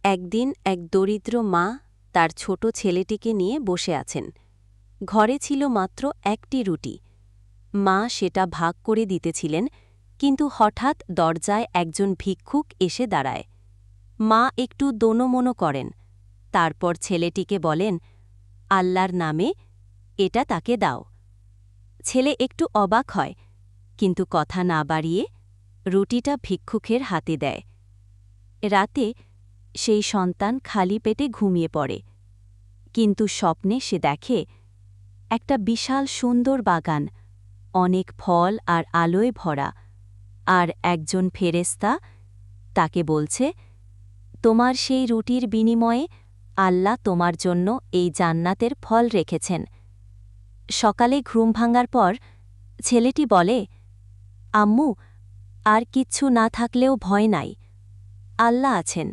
একদিন এক দরিদ্র মা তার ছোট ছেলেটিকে নিয়ে বসে আছেন। ঘরে ছিল মাত্র একটি রুটি। মা সেটা ভাগ করে দিতেছিলেন, কিন্তু হঠাৎ দরজায় একজন ভিক্ষুক এসে দাঁড়ায়। মা একটু দোনোমনো করেন, তারপর ছেলেটিকে বলেন, আল্লাহর নামে এটা তাকে দাও। ছেলে একটু অবাক হয়, কিন্তু কথা না বাড়িয়ে রুটিটা ভিক্ষুকের হাতে দেয়। রাতে সেই সন্তান খালি পেটে ঘুমিয়ে পড়ে, কিন্তু স্বপ্নে সে দেখে একটা বিশাল সুন্দর বাগান, অনেক ফল আর আলোয় ভরা, আর একজন ফেরেশতা তাকে বলছে, তোমার সেই রুটির বিনিময়ে আল্লাহ তোমার জন্য এই জান্নাতের ফল রেখেছেন। সকালে ঘুম ভাঙার পর ছেলেটি বলে, আম্মু, আর কিচ্ছু না থাকলেও ভয় নাই, আল্লাহ আছেন।